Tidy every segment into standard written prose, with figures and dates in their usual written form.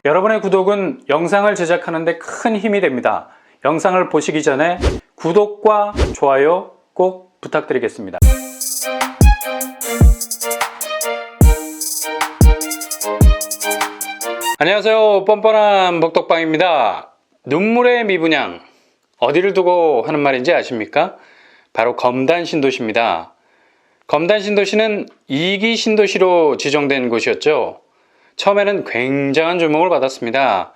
여러분의 구독은 영상을 제작하는 데 큰 힘이 됩니다. 영상을 보시기 전에 구독과 좋아요 꼭 부탁드리겠습니다. 안녕하세요. 뻔뻔한 복덕방입니다. 눈물의 미분양, 어디를 두고 하는 말인지 아십니까? 바로 검단 신도시입니다. 검단 신도시는 2기 신도시로 지정된 곳이었죠. 처음에는 굉장한 주목을 받았습니다.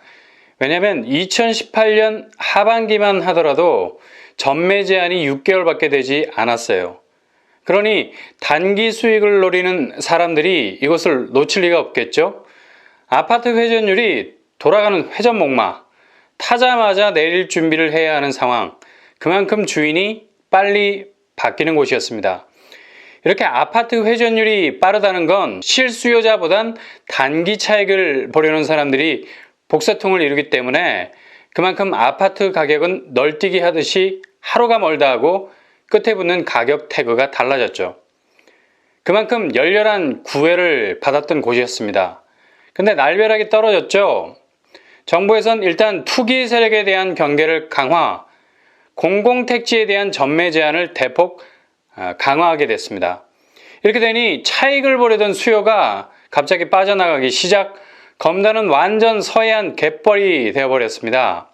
왜냐하면 2018년 하반기만 하더라도 전매 제한이 6개월밖에 되지 않았어요. 그러니 단기 수익을 노리는 사람들이 이것을 놓칠 리가 없겠죠. 아파트 회전율이 돌아가는 회전목마, 타자마자 내릴 준비를 해야 하는 상황, 그만큼 주인이 빨리 바뀌는 곳이었습니다. 이렇게 아파트 회전율이 빠르다는 건 실수요자보단 단기 차익을 보려는 사람들이 복사통을 이루기 때문에 그만큼 아파트 가격은 널뛰기 하듯이 하루가 멀다 하고 끝에 붙는 가격 태그가 달라졌죠. 그만큼 열렬한 구애를 받았던 곳이었습니다. 근데 날벼락이 떨어졌죠. 정부에선 일단 투기 세력에 대한 경계를 강화, 공공택지에 대한 전매 제한을 대폭 강화하게 됐습니다. 이렇게 되니 차익을 보려던 수요가 갑자기 빠져나가기 시작, 검단은 완전 서해안 갯벌이 되어버렸습니다.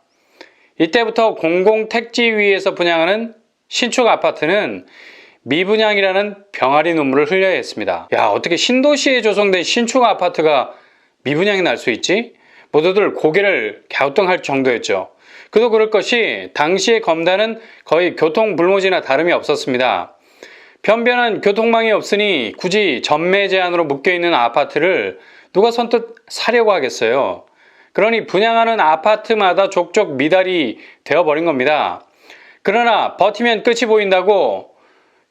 이때부터 공공택지 위에서 분양하는 신축 아파트는 미분양이라는 병아리 눈물을 흘려야 했습니다. 야, 어떻게 신도시에 조성된 신축 아파트가 미분양이 날 수 있지? 모두들 고개를 갸우뚱할 정도였죠. 그도 그럴 것이 당시의 검단은 거의 교통불모지나 다름이 없었습니다. 변변한 교통망이 없으니 굳이 전매 제한으로 묶여있는 아파트를 누가 선뜻 사려고 하겠어요. 그러니 분양하는 아파트마다 족족 미달이 되어버린 겁니다. 그러나 버티면 끝이 보인다고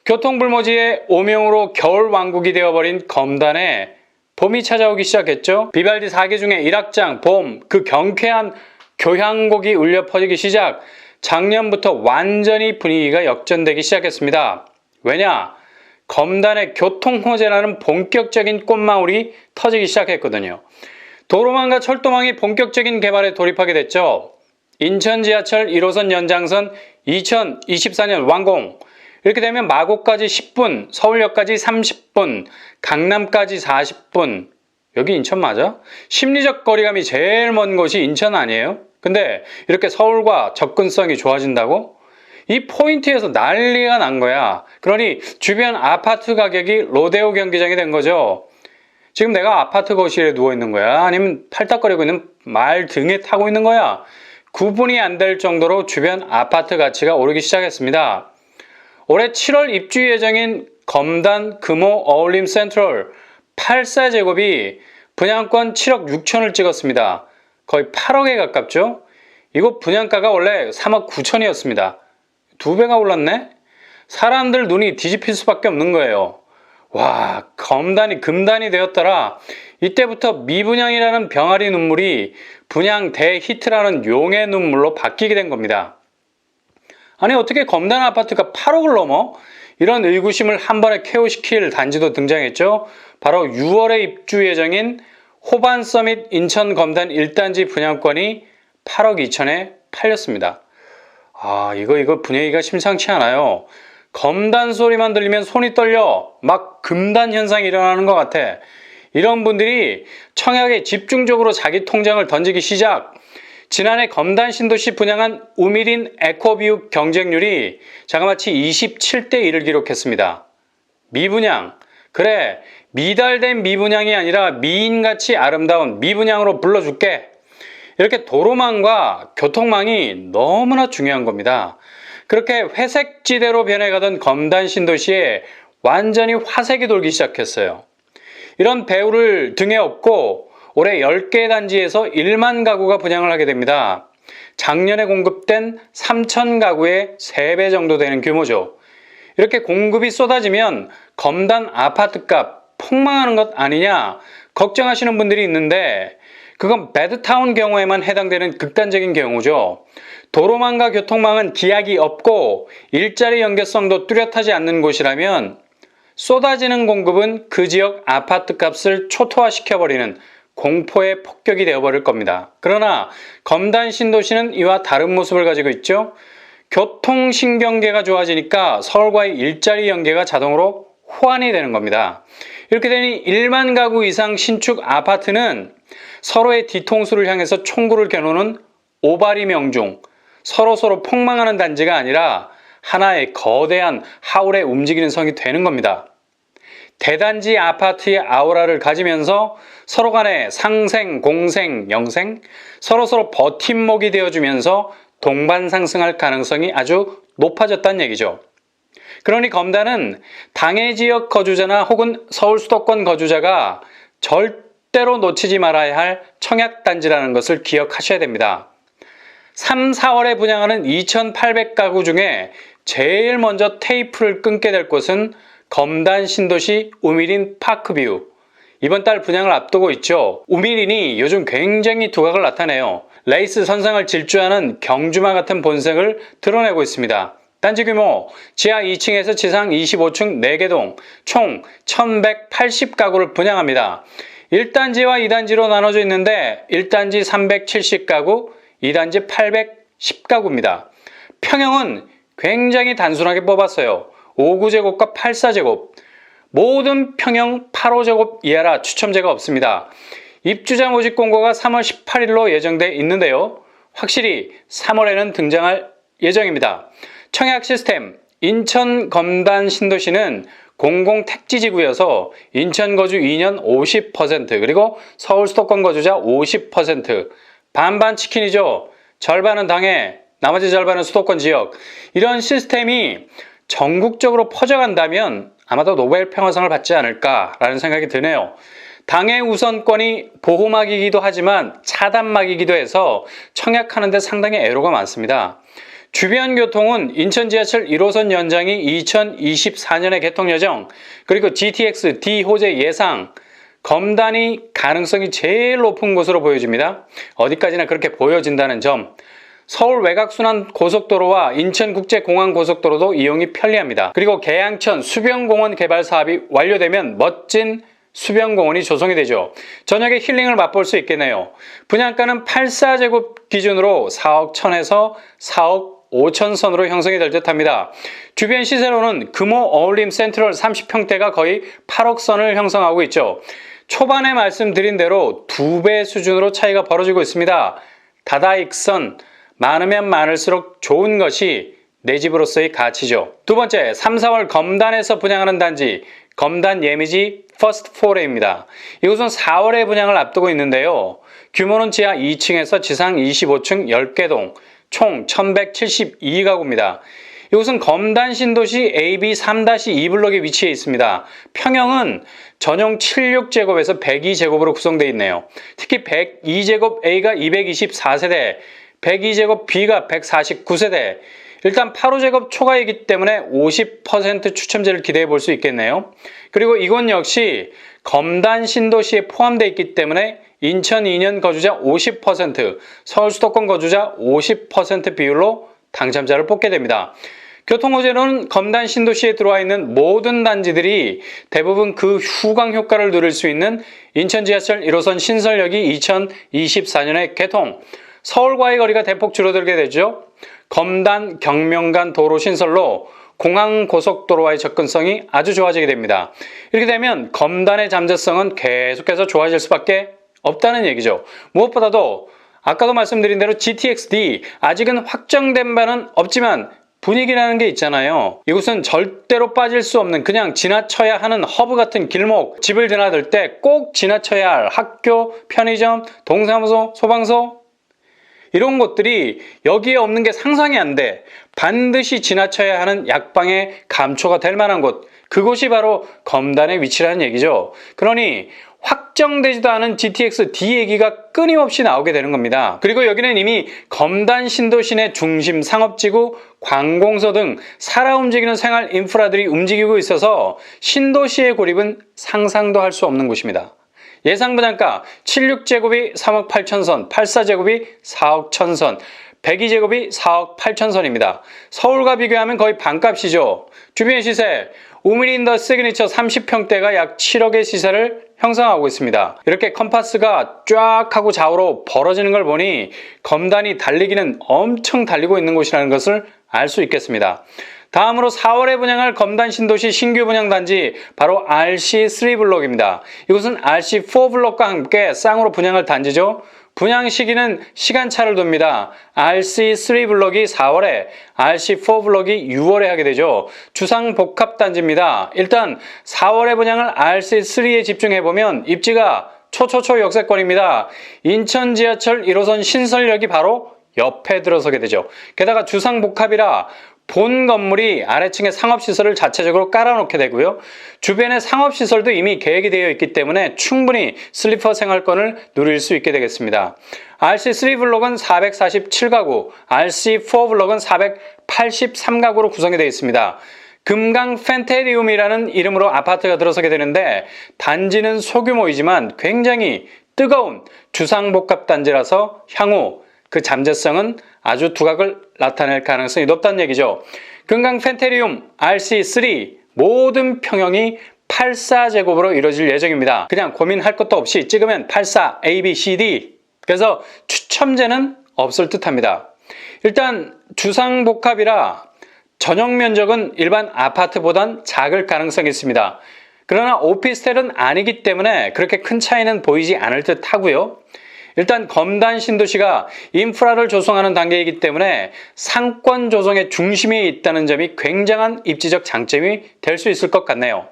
교통불모지의 오명으로 겨울왕국이 되어버린 검단에 봄이 찾아오기 시작했죠. 비발디 4기 중에 1악장 봄, 그 경쾌한 교향곡이 울려 퍼지기 시작, 작년부터 완전히 분위기가 역전되기 시작했습니다. 왜냐? 검단의 교통호재라는 본격적인 꽃망울이 터지기 시작했거든요. 도로망과 철도망이 본격적인 개발에 돌입하게 됐죠. 인천 지하철 1호선 연장선 2024년 완공. 이렇게 되면 마곡까지 10분, 서울역까지 30분, 강남까지 40분. 여기 인천 맞아? 심리적 거리감이 제일 먼 곳이 인천 아니에요? 근데 이렇게 서울과 접근성이 좋아진다고? 이 포인트에서 난리가 난 거야. 그러니 주변 아파트 가격이 로데오 경기장이 된 거죠. 지금 내가 아파트 거실에 누워 있는 거야? 아니면 팔딱거리고 있는 말 등에 타고 있는 거야? 구분이 안 될 정도로 주변 아파트 가치가 오르기 시작했습니다. 올해 7월 입주 예정인 검단 금호 어울림 센트럴 84제곱이 분양권 7억 6천을 찍었습니다. 거의 8억에 가깝죠? 이거 분양가가 원래 3억 9천이었습니다. 2배가 올랐네? 사람들 눈이 뒤집힐 수밖에 없는 거예요. 와, 검단이 금단이 되었더라. 이때부터 미분양이라는 병아리 눈물이 분양 대히트라는 용의 눈물로 바뀌게 된 겁니다. 아니, 어떻게 검단 아파트가 8억을 넘어? 이런 의구심을 한 번에 KO시킬 단지도 등장했죠. 바로 6월에 입주 예정인 호반 서밋 인천 검단 1단지 분양권이 8억 2천에 팔렸습니다. 아, 이거 분위기가 심상치 않아요. 검단 소리만 들리면 손이 떨려. 막 금단 현상이 일어나는 것 같아. 이런 분들이 청약에 집중적으로 자기 통장을 던지기 시작. 지난해 검단 신도시 분양한 우미린 에코뷰 경쟁률이 자그마치 27대 1을 기록했습니다. 미분양. 그래, 미달된 미분양이 아니라 미인같이 아름다운 미분양으로 불러줄게. 이렇게 도로망과 교통망이 너무나 중요한 겁니다. 그렇게 회색지대로 변해가던 검단 신도시에 완전히 화색이 돌기 시작했어요. 이런 배후를 등에 업고 올해 10개 단지에서 1만 가구가 분양을 하게 됩니다. 작년에 공급된 3천 가구의 3배 정도 되는 규모죠. 이렇게 공급이 쏟아지면 검단 아파트값 폭망하는 것 아니냐 걱정하시는 분들이 있는데 그건 배드타운 경우에만 해당되는 극단적인 경우죠. 도로망과 교통망은 기약이 없고 일자리 연계성도 뚜렷하지 않는 곳이라면 쏟아지는 공급은 그 지역 아파트 값을 초토화시켜버리는 공포의 폭격이 되어버릴 겁니다. 그러나 검단 신도시는 이와 다른 모습을 가지고 있죠. 교통신경계가 좋아지니까 서울과의 일자리 연계가 자동으로 호환이 되는 겁니다. 이렇게 되니 1만 가구 이상 신축 아파트는 서로의 뒤통수를 향해서 총구를 겨누는 오바리 명중, 서로 폭망하는 단지가 아니라 하나의 거대한 하울의 움직이는 성이 되는 겁니다. 대단지 아파트의 아우라를 가지면서 서로 간에 상생, 공생, 영생, 서로 버팀목이 되어주면서 동반 상승할 가능성이 아주 높아졌다는 얘기죠. 그러니 검단은 당해 지역 거주자나 혹은 서울 수도권 거주자가 절대로 놓치지 말아야 할 청약단지라는 것을 기억하셔야 됩니다. 3, 4월에 분양하는 2,800가구 중에 제일 먼저 테이프를 끊게 될 곳은 검단 신도시 우미린 파크뷰. 이번 달 분양을 앞두고 있죠. 우미린이 요즘 굉장히 두각을 나타내요. 레이스 선상을 질주하는 경주마 같은 본색을 드러내고 있습니다. 단지 규모 지하 2층에서 지상 25층 4개 동 총 1,180가구를 분양합니다. 1단지와 2단지로 나눠져 있는데 1단지 370가구, 2단지 810가구입니다. 평형은 굉장히 단순하게 뽑았어요. 5구제곱과 84제곱. 모든 평형 8호제곱 이하라 추첨제가 없습니다. 입주자 모집 공고가 3월 18일로 예정돼 있는데요. 확실히 3월에는 등장할 예정입니다. 청약 시스템 인천 검단 신도시는 공공택지지구여서 인천 거주 2년 50% 그리고 서울 수도권 거주자 50% 반반 치킨이죠. 절반은 당해, 나머지 절반은 수도권 지역. 이런 시스템이 전국적으로 퍼져간다면 아마도 노벨 평화상을 받지 않을까라는 생각이 드네요. 당해 우선권이 보호막이기도 하지만 차단막이기도 해서 청약하는 데 상당히 애로가 많습니다. 주변 교통은 인천 지하철 1호선 연장이 2024년에 개통 예정, 그리고 GTX D호재 예상, 검단이 가능성이 제일 높은 곳으로 보여집니다. 어디까지나 그렇게 보여진다는 점. 서울 외곽순환 고속도로와 인천국제공항 고속도로도 이용이 편리합니다. 그리고 계양천 수변공원 개발 사업이 완료되면 멋진 수변공원이 조성이 되죠. 저녁에 힐링을 맛볼 수 있겠네요. 분양가는 84제곱 기준으로 4억 1천에서 4억 5천 선으로 형성이 될 듯합니다. 주변 시세로는 금호 어울림 센트럴 30평대가 거의 8억 선을 형성하고 있죠. 초반에 말씀드린 대로 2배 수준으로 차이가 벌어지고 있습니다. 다다익선, 많으면 많을수록 좋은 것이 내 집으로서의 가치죠. 두 번째, 3, 4월 검단에서 분양하는 단지, 검단 예미지 퍼스트 포레입니다. 이곳은 4월에 분양을 앞두고 있는데요. 규모는 지하 2층에서 지상 25층 10개 동, 총 1,172가구입니다. 이곳은 검단 신도시 AB 3-2블록에 위치해 있습니다. 평형은 전용 76제곱에서 102제곱으로 구성되어 있네요. 특히 102제곱 A가 224세대, 102제곱 B가 149세대, 일단 8호제곱 초과이기 때문에 50% 추첨제를 기대해 볼 수 있겠네요. 그리고 이곳 역시 검단 신도시에 포함되어 있기 때문에 인천 2년 거주자 50%, 서울 수도권 거주자 50% 비율로 당첨자를 뽑게 됩니다. 교통호재로는 검단 신도시에 들어와 있는 모든 단지들이 대부분 그 후광 효과를 누릴 수 있는 인천 지하철 1호선 신설역이 2024년에 개통, 서울과의 거리가 대폭 줄어들게 되죠. 검단 경명간 도로 신설로 공항 고속도로와의 접근성이 아주 좋아지게 됩니다. 이렇게 되면 검단의 잠재성은 계속해서 좋아질 수밖에 없다는 얘기죠. 무엇보다도 아까도 말씀드린 대로 GTX-D 아직은 확정된 바는 없지만 분위기라는 게 있잖아요. 이곳은 절대로 빠질 수 없는, 그냥 지나쳐야 하는 허브 같은 길목, 집을 드나들 때 꼭 지나쳐야 할 학교, 편의점, 동사무소, 소방서, 이런 곳들이 여기에 없는 게 상상이 안 돼. 반드시 지나쳐야 하는 약방의 감초가 될 만한 곳, 그곳이 바로 검단의 위치라는 얘기죠. 그러니 확정되지도 않은 GTX-D 얘기가 끊임없이 나오게 되는 겁니다. 그리고 여기는 이미 검단 신도시 내 중심 상업지구, 관공서 등 살아 움직이는 생활 인프라들이 움직이고 있어서 신도시의 고립은 상상도 할 수 없는 곳입니다. 예상 분양가 76제곱이 3억 8천 선, 84제곱이 4억 1천 선, 102제곱이 4억 8천 선입니다. 서울과 비교하면 거의 반값이죠. 주변 시세, 우미린 더 시그니처 30평대가 약 7억의 시세를 형성하고 있습니다. 이렇게 컴파스가 쫙 하고 좌우로 벌어지는 걸 보니 검단이 달리기는 엄청 달리고 있는 곳이라는 것을 알 수 있겠습니다. 다음으로 4월에 분양할 검단 신도시 신규 분양 단지 바로 RC3 블록입니다. 이곳은 RC4 블록과 함께 쌍으로 분양할 단지죠. 분양 시기는 시간차를 둡니다. RC3 블록이 4월에, RC4 블록이 6월에 하게 되죠. 주상복합단지입니다. 일단 4월에 분양을 RC3에 집중해보면 입지가 초초초 역세권입니다. 인천 지하철 1호선 신설역이 바로 옆에 들어서게 되죠. 게다가 주상복합이라 본 건물이 아래층에 상업시설을 자체적으로 깔아놓게 되고요. 주변에 상업시설도 이미 계획이 되어 있기 때문에 충분히 슬리퍼 생활권을 누릴 수 있게 되겠습니다. RC3 블록은 447가구, RC4 블록은 483가구로 구성이 되어 있습니다. 금강 펜테리움이라는 이름으로 아파트가 들어서게 되는데 단지는 소규모이지만 굉장히 뜨거운 주상복합단지라서 향후 그 잠재성은 아주 두각을 나타낼 가능성이 높다는 얘기죠. 금강 펜테리움 RC3 모든 평형이 84제곱으로 이루어질 예정입니다. 그냥 고민할 것도 없이 찍으면 84 A, B, C, D. 그래서 추첨제는 없을 듯합니다. 일단 주상복합이라 전용 면적은 일반 아파트보단 작을 가능성이 있습니다. 그러나 오피스텔은 아니기 때문에 그렇게 큰 차이는 보이지 않을 듯 하고요. 일단 검단 신도시가 인프라를 조성하는 단계이기 때문에 상권 조성의 중심에 있다는 점이 굉장한 입지적 장점이 될 수 있을 것 같네요.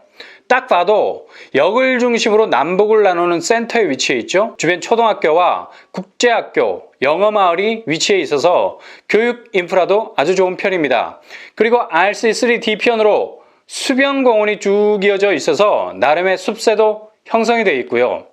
딱 봐도 역을 중심으로 남북을 나누는 센터에 위치해 있죠. 주변 초등학교와 국제학교, 영어마을이 위치해 있어서 교육 인프라도 아주 좋은 편입니다. 그리고 RC3 뒤편으로 수변공원이 쭉 이어져 있어서 나름의 숲새도 형성이 되어 있고요.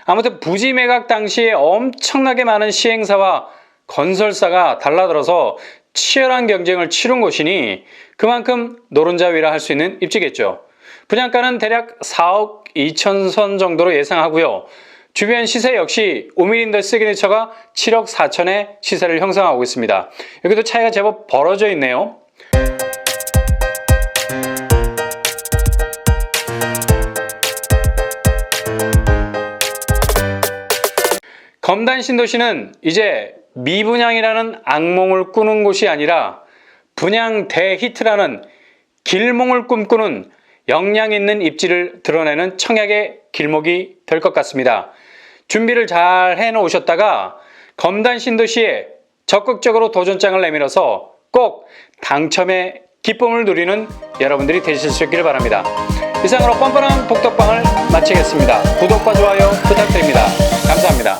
아무튼 부지 매각 당시에 엄청나게 많은 시행사와 건설사가 달라들어서 치열한 경쟁을 치른 곳이니 그만큼 노른자위라 할 수 있는 입지겠죠. 분양가는 대략 4억 2천 선 정도로 예상하고요. 주변 시세 역시 우민인더 시그니처가 7억 4천의 시세를 형성하고 있습니다. 여기도 차이가 제법 벌어져 있네요. 검단 신도시는 이제 미분양이라는 악몽을 꾸는 곳이 아니라 분양 대히트라는 길몽을 꿈꾸는 역량 있는 입지를 드러내는 청약의 길목이 될 것 같습니다. 준비를 잘 해놓으셨다가 검단 신도시에 적극적으로 도전장을 내밀어서 꼭 당첨의 기쁨을 누리는 여러분들이 되실 수 있기를 바랍니다. 이상으로 뻔뻔한 복덕방을 마치겠습니다. 구독과 좋아요 부탁드립니다. 감사합니다.